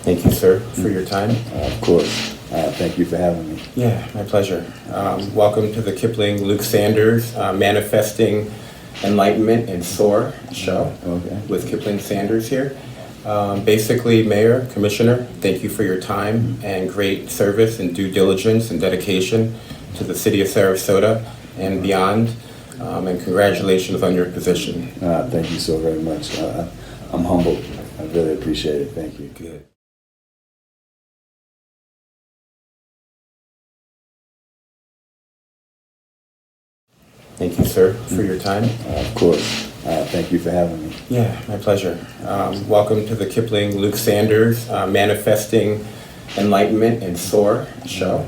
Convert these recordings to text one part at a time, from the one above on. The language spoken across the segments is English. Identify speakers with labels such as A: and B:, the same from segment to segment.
A: Thank you, sir, for your time.
B: Of course. Thank you for having me.
A: Yeah, my pleasure. Welcome to the Kipling Luke Sanders Manifesting Enlightenment and Soar show with Kipling Sanders here. Basically, Mayor, Commissioner, thank you for your time and great service and due diligence and dedication to the City of Sarasota and beyond. And congratulations on your position.
B: Thank you so very much. I'm humbled. I really appreciate it. Thank you.
A: Good. Thank you, sir, for your time.
B: Of course. Thank you for having me.
A: Yeah, my pleasure. Welcome to the Kipling Luke Sanders Manifesting Enlightenment and Soar show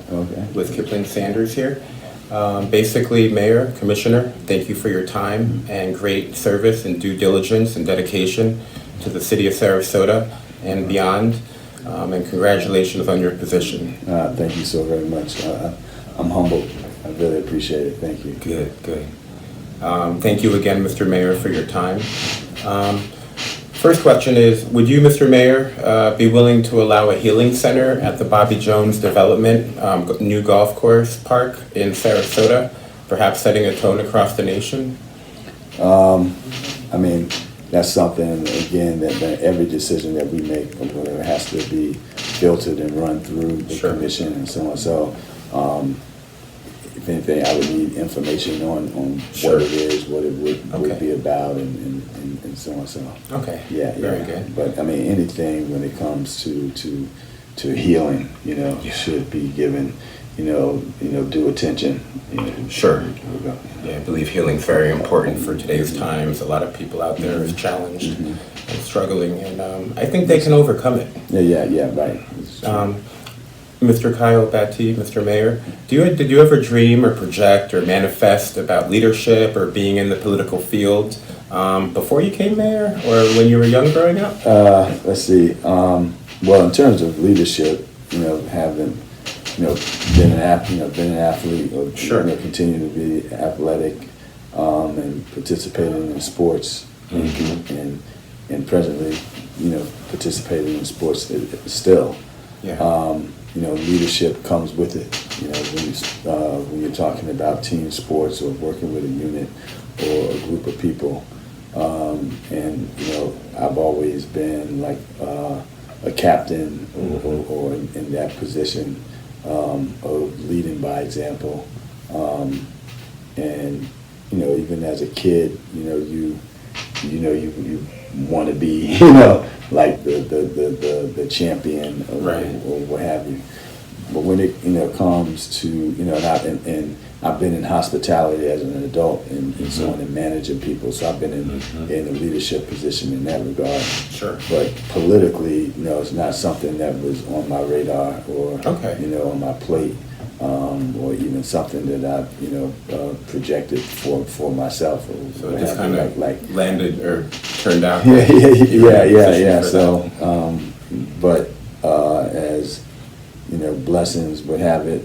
A: with Kipling Sanders here. Basically, Mayor, Commissioner, thank you for your time and great service and due diligence and dedication to the City of Sarasota and beyond. And congratulations on your position.
B: Thank you so very much. I'm humbled. I really appreciate it. Thank you.
A: Good, good. Thank you again, Mr. Mayor, for your time. First question is, would you, Mr. Mayor, be willing to allow a healing center at the Bobby Jones Development new golf course park in Sarasota, perhaps setting a tone across the nation?
B: I mean, that's something, again, that every decision that we make has to be filtered and run through the commission and so on. So, if anything, I would need information on what it is, what it would be about, and so on. So,
A: Very good.
B: But I mean, anything when it comes to healing, should be given, due attention.
A: Sure. Yeah, I believe healing is very important for today's times. A lot of people out there is challenged and struggling, and I think they can overcome it.
B: Yeah, right.
A: Mr. Kyle Battie, Mr. Mayor, did you ever dream or project or manifest about leadership or being in the political field before you came mayor or when you were young growing up?
B: Let's see. Well, in terms of leadership, having been an athlete, or continue to be athletic and participating in sports, and presently, participating in sports still. Leadership comes with it. When you're talking about team sports or working with a unit or a group of people, and I've always been like a captain or in that position of leading by example, and even as a kid, you want to be like the champion or what have you. But when it comes to and I've been in hospitality as an adult and so on, and managing people, so I've been in a leadership position in that regard.
A: Sure.
B: But politically, it's not something that was on my radar or on my plate, or even something that I've projected for myself.
A: So it just kind of like landed or turned out.
B: Yeah. So, but as blessings would have it,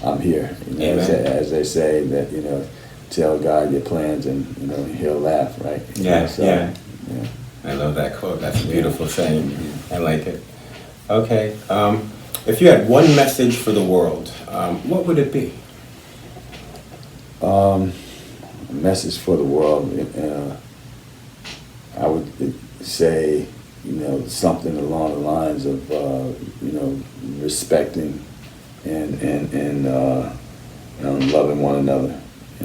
B: I'm here. As they say that tell God your plans and He'll laugh, right?
A: Yeah. I love that quote. That's a beautiful saying. I like it. Okay. If you had one message for the world, what would it be?
B: A message for the world. I would say, something along the lines of, respecting and loving one another.
A: I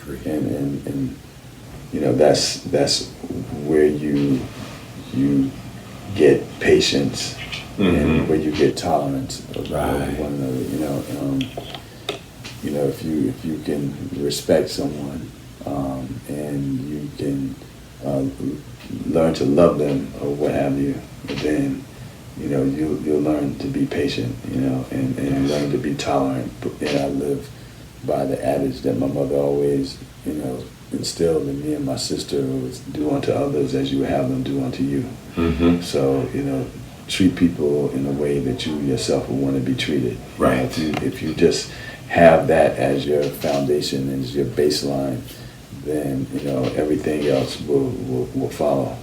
A: agree.
B: And that's where you get patience and where you get tolerance of one another. If you can respect someone and you can learn to love them or what have you, then you'll learn to be patient, and learn to be tolerant. And I live by the adage that my mother always, instilled in me and my sister was, do unto others as you would have them do unto you. So, treat people in a way that you yourself would want to be treated.
A: Right.
B: If you just have that as your foundation and as your baseline, then everything else will follow.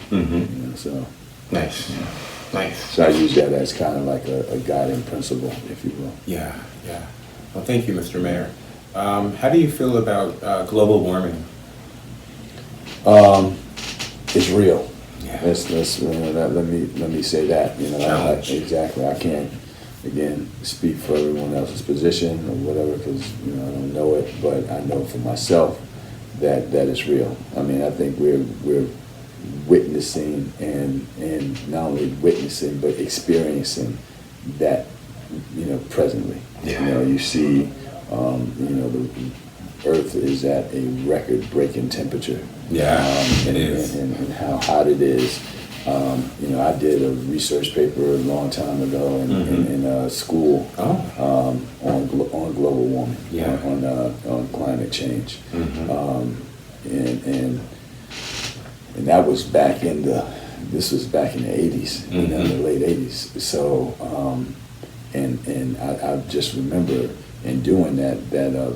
B: So
A: Nice.
B: Yeah.
A: Nice.
B: So I use that as kind of like a guiding principle, if you will.
A: Yeah, yeah. Well, thank you, Mr. Mayor. How do you feel about global warming?
B: It's real.
A: Yeah.
B: Let me say that. Exactly. I can't again speak for everyone else's position or whatever because I don't know it, but I know for myself that it's real. I mean, I think we're witnessing and not only witnessing but experiencing that presently.
A: Yeah.
B: You see the Earth is at a record-breaking temperature.
A: Yeah, it is.
B: And how hot it is. I did a research paper a long time ago in school on global warming, on climate change, and that was back in the 80s, in the late 80s. So, and I just remember in doing that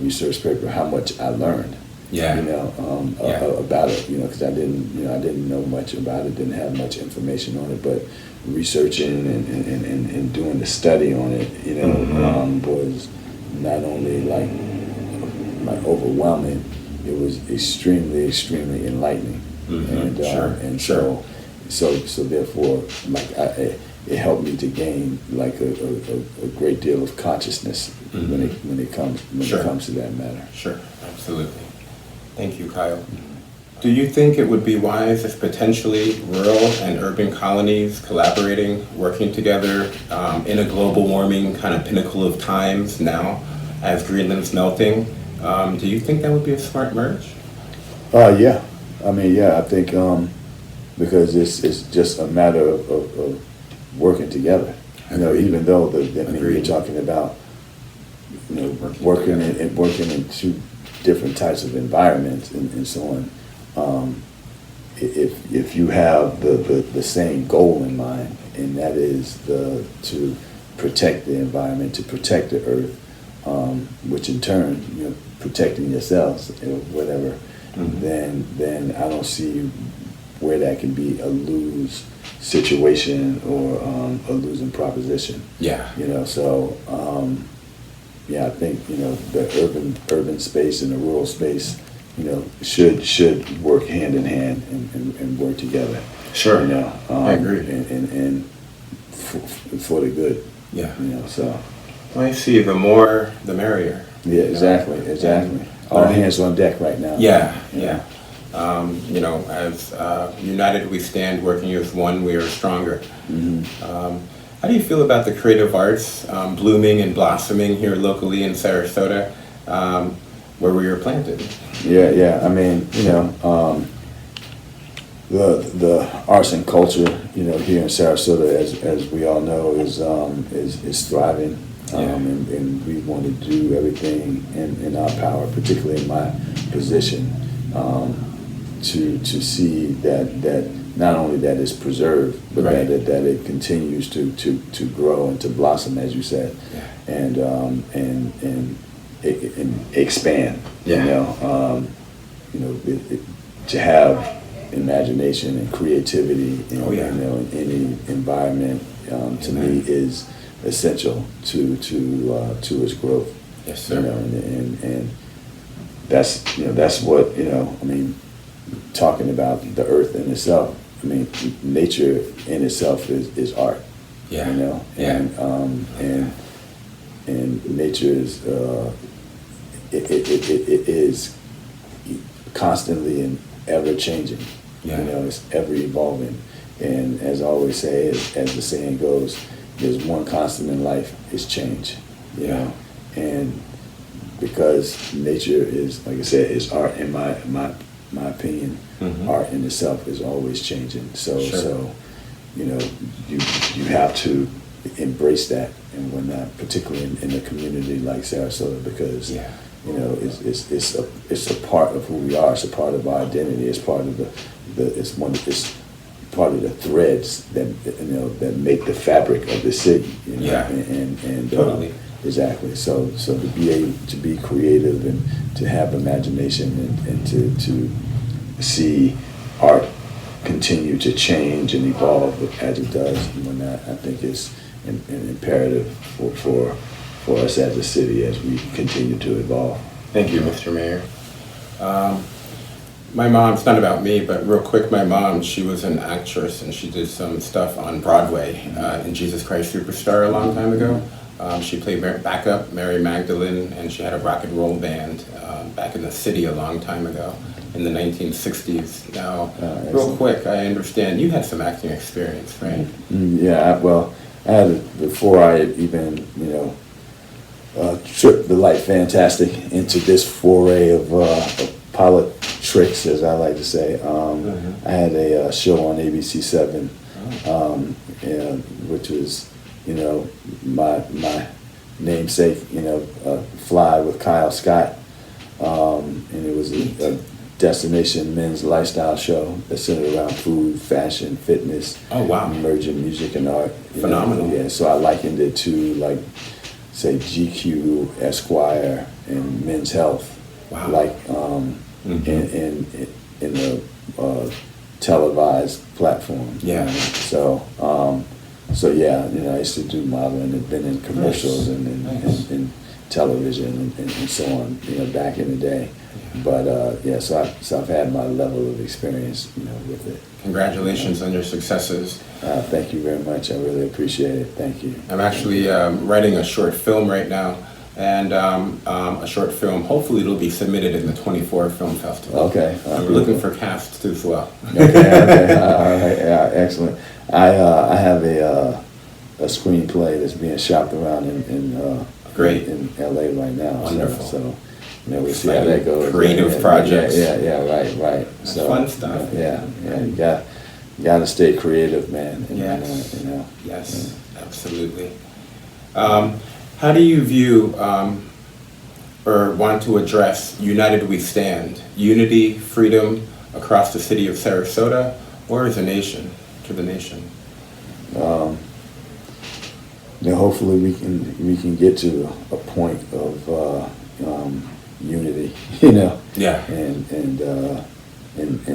B: research paper how much I learned. About it, because I didn't know much about it, didn't have much information on it, but researching and doing the study on it, was not only like overwhelming, it was extremely enlightening, so therefore, it helped me to gain like a great deal of consciousness when it comes to that matter.
A: Sure, absolutely. Thank you, Kyle. Do you think it would be wise if potentially rural and urban colonies collaborating, working together in a global warming kind of pinnacle of times now as Greenland's melting? Do you think that would be a smart merge?
B: Yeah. I mean, I think because it's just a matter of working together. Even though you're talking about working in two different types of environments and so on. If you have the same goal in mind, and that is to protect the environment, to protect the earth, which in turn protecting yourselves, whatever, then I don't see where that can be a lose situation or a losing proposition. I think the urban space and the rural space, should work hand in hand and work together.
A: Sure. I agree.
B: And for the good. So.
A: Well, I see. The more, the merrier.
B: Yeah, exactly. All hands on deck right now.
A: Yeah. As united we stand, working as one, we are stronger. How do you feel about the creative arts blooming and blossoming here locally in Sarasota, where we were planted?
B: Yeah. I mean, the arts and culture, here in Sarasota, as we all know, is thriving, and we want to do everything in our power, particularly in my position, to see that not only that it's preserved, but that it continues to grow and to blossom, as you said, and expand. To have imagination and creativity, in any environment, to me is essential to its growth.
A: Yes, sir.
B: And that's what I mean. Talking about the earth in itself, I mean, nature in itself is art. And nature is it is constantly and ever changing. It's ever evolving. And as I always say, as the saying goes, there's one constant in life, is change. And because nature is, like I said, is art in my opinion, art in itself is always changing. So you have to embrace that and whatnot, particularly in a community like Sarasota, because it's a part of who we are. It's a part of our identity. It's part of it's part of the threads that make the fabric of the city. And
A: totally.
B: Exactly. So to be able to be creative and to have imagination and to see art continue to change and evolve as it does. And I think it's an imperative for us as a city as we continue to evolve.
A: Thank you, Mr. Mayor. My mom, it's not about me, but real quick, my mom, she was an actress and she did some stuff on Broadway in Jesus Christ Superstar a long time ago. She played backup Mary Magdalene, and she had a rock and roll band back in the city a long time ago in the 1960s. Now, real quick, I understand you had some acting experience, right?
B: Yeah, well, I had it before I had even, tripped the light fantastic into this foray of politics, as I like to say. I had a show on ABC7, which was, my namesake, Fly with Kyle Scott, and it was a destination men's lifestyle show that centered around food, fashion, fitness, emerging music and art.
A: Phenomenal.
B: Yeah, so I likened it to, like, say, GQ, Esquire, and Men's Health.
A: Wow.
B: Like in a televised platform.
A: Yeah.
B: So yeah, I used to do modeling and been in commercials and television and so on, back in the day. But so I've had my level of experience, with it.
A: Congratulations on your successes.
B: Thank you very much. I really appreciate it. Thank you.
A: I'm actually writing a short film right now, and a short film, hopefully it'll be submitted in the 24 Film Festival.
B: Okay.
A: I'm looking for casts as well.
B: Okay. All right. Yeah, excellent. I have a screenplay that's being shopped around in
A: Great.
B: in LA right now.
A: Wonderful.
B: So we'll see how that goes.
A: Creative projects.
B: Yeah, right.
A: That's
B: so
A: fun stuff.
B: You got to stay creative, man. And,
A: Yes. Yes, absolutely. How do you view or want to address United We Stand, unity, freedom across the city of Sarasota, or as a nation, to the nation?
B: Hopefully we can get to a point of unity,
A: Yeah.
B: and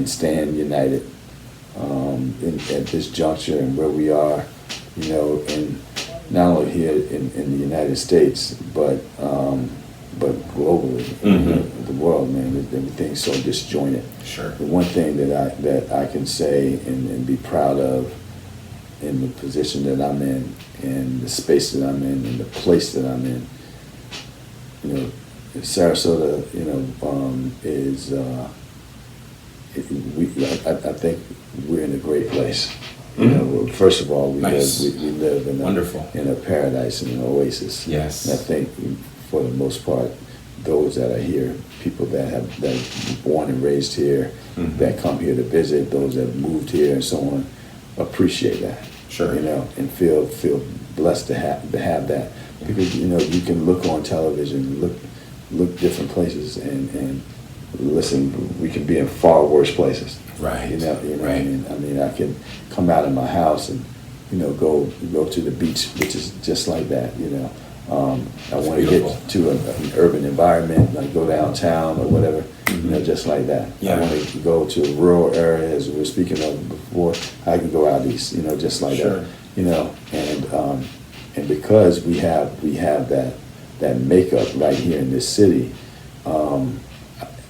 B: stand united at this juncture and where we are, and not only here in the United States, but globally, the world, man. Everything's so disjointed.
A: Sure.
B: The one thing that I can say and be proud of in the position that I'm in, and the space that I'm in, and the place that I'm in, Sarasota, is I think we're in a great place. First of all, we live in
A: Wonderful.
B: In a paradise, in an oasis.
A: Yes.
B: And I think for the most part, those that are here, people that are born and raised here, that come here to visit, those that moved here and so on, appreciate that.
A: Sure.
B: And feel blessed to have that, because you can look on television, look different places, and listen. We can be in far worse places.
A: Right.
B: Right. I mean, I can come out of my house and go to the beach, which is just like that. I want to get to an urban environment, like go downtown or whatever, just like that.
A: Yeah.
B: I want to go to a rural area, as we were speaking of before. I can go out east, just like
A: Sure.
B: that. And because we have that makeup right here in this city,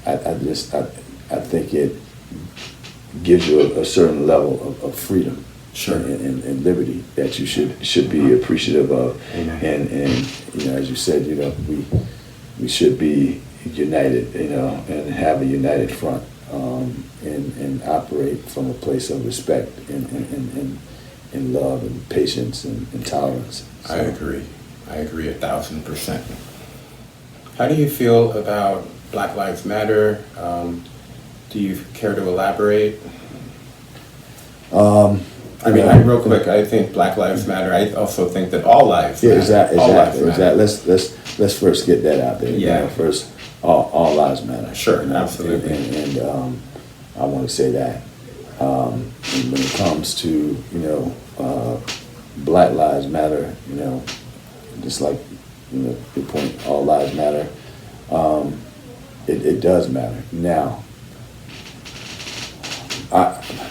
B: I think it gives you a certain level of freedom.
A: Sure.
B: And liberty that you should be appreciative of.
A: Amen.
B: And as you said, we should be united, and have a united front, and operate from a place of respect and love and patience and tolerance. So,
A: I agree 1,000%. How do you feel about Black Lives Matter? Do you care to elaborate? Real quick, I think Black Lives Matter. I also think that all lives matter.
B: Exactly.
A: All lives matter.
B: Let's first get that out there.
A: Yeah.
B: First, all lives matter.
A: Sure, absolutely.
B: And I want to say that. And when it comes to Black Lives Matter, just like your point, all lives matter. It does matter. Now,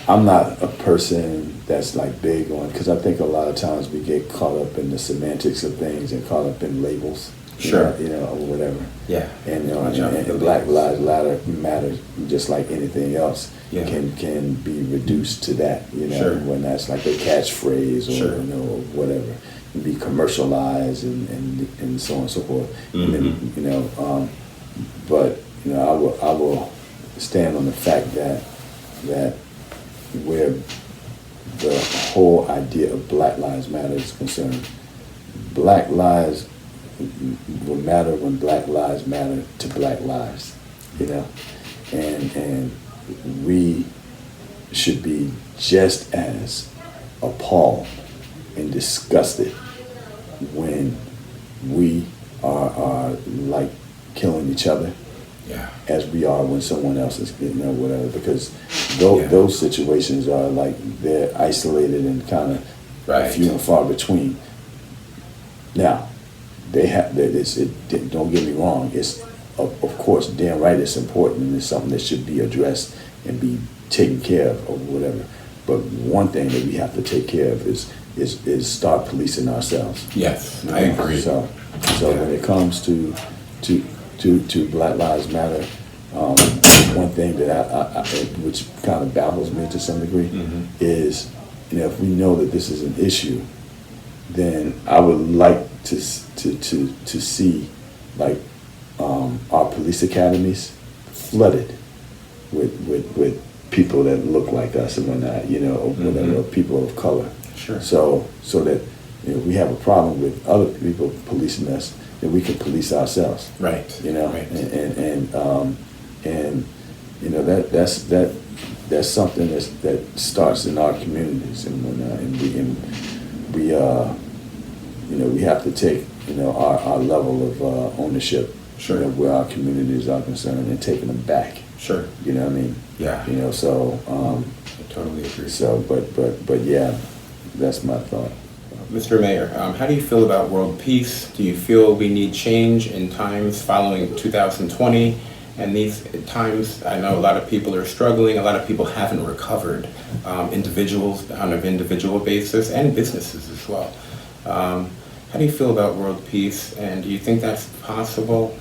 B: I'm not a person that's like big on, because I think a lot of times we get caught up in the semantics of things and caught up in labels.
A: Sure.
B: Or whatever.
A: Yeah.
B: And and Black Lives Matter, just like anything else,
A: Yeah.
B: can be reduced to that.
A: Sure.
B: When that's like a catchphrase or
A: Sure.
B: or whatever, and be commercialized and so on and so forth.
A: Mm-hmm.
B: And then, but I will stand on the fact that where the whole idea of Black Lives Matter is concerned, Black lives will matter when Black lives matter to Black lives, and we should be just as appalled and disgusted when we are like killing each other,
A: Yeah.
B: as we are when someone else is whatever, because
A: Yeah.
B: those situations are like they're isolated and kind of
A: Right.
B: few and far between. Now, don't get me wrong, it's of course damn right it's important and it's something that should be addressed and be taken care of or whatever. But one thing that we have to take care of is start policing ourselves.
A: Yes, I agree.
B: So when it comes to Black Lives Matter, one thing that I which kind of baffles me to some degree is, if we know that this is an issue, then I would like to see like our police academies flooded with people that look like us and whatnot, or whatever, or people of color.
A: Sure.
B: So that we have a problem with other people policing us, that we can police ourselves.
A: Right. Right.
B: And that's something that starts in our communities and whatnot, and we have to take our level of ownership.
A: Sure.
B: Where our communities are concerned, and taking them back.
A: Sure.
B: You know what I mean?
A: Yeah.
B: So.
A: I totally agree.
B: So, but yeah, that's my thought.
A: Mr. Mayor, how do you feel about world peace? Do you feel we need change in times following 2020? And these times, I know a lot of people are struggling, a lot of people haven't recovered, individuals on an individual basis and businesses as well. How do you feel about world peace, and do you think that's possible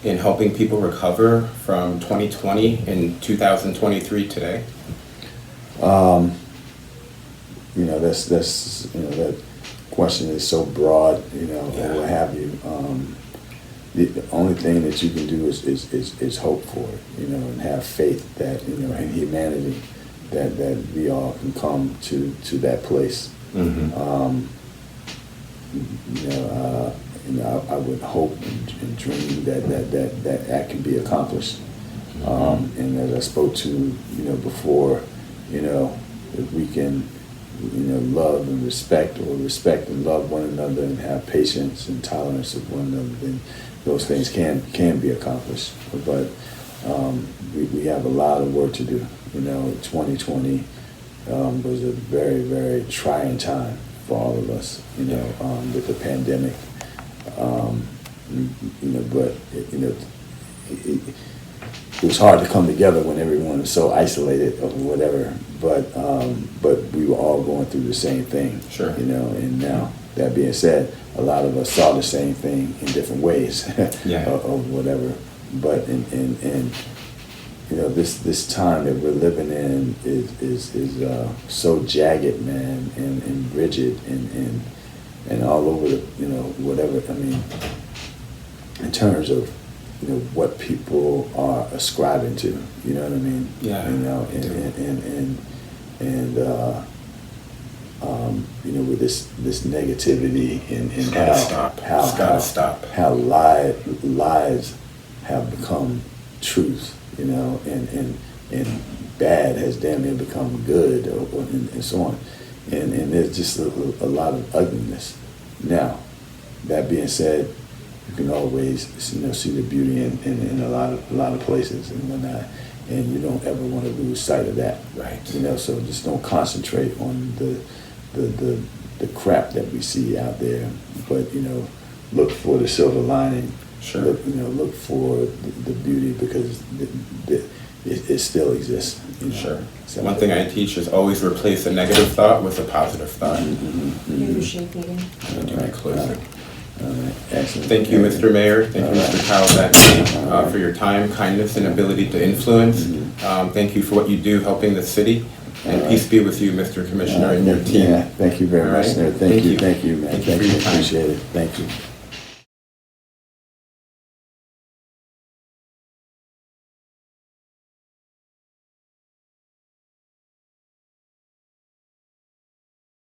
A: in helping people recover from 2020 in 2023 today?
B: That's that question is so broad, or what have you. The only thing that you can do is hope for it, and have faith that in humanity that we all can come to that place.
A: Mm-hmm.
B: I would hope and dream that can be accomplished. And as I spoke to before, if we can love and respect, or respect and love one another, and have patience and tolerance of one another, then those things can be accomplished. But we have a lot of work to do. 2020 was a very, very trying time for all of us, with the pandemic. But it was hard to come together when everyone was so isolated or whatever. But we were all going through the same thing.
A: Sure.
B: And now, that being said, a lot of us saw the same thing in different ways.
A: Yeah.
B: or whatever. But this time that we're living in is so jagged, man, and rigid and all over the whatever. I mean, in terms of what people are ascribing to, you know what I mean?
A: Yeah.
B: With this negativity and how lies have become truth, and bad has damn near become good, and so on, and there's just a lot of ugliness. Now, that being said, you can always see the beauty in a lot of places and whatnot, and you don't ever want to lose sight of that.
A: Right.
B: So just don't concentrate on the crap that we see out there, but look for the silver lining.
A: Sure.
B: Look for the beauty, because it still exists. You know?
A: Sure.
B: So,
A: One thing I teach is always replace a negative thought with a positive thought.
C: Leadership meeting.
A: And do my closing.
B: all right, excellent.
A: Thank you, Mr. Mayor. Thank you, Mr. Kyle Battie, for your time, kindness, and ability to influence. Thank you for what you do helping the city. And peace be with you, Mr. Commissioner, and your team.
B: Yeah, thank you very
A: All
B: much,
A: right.
B: sir. Thank you, man.
A: Thank you for your time.
B: Appreciate it. Thank you.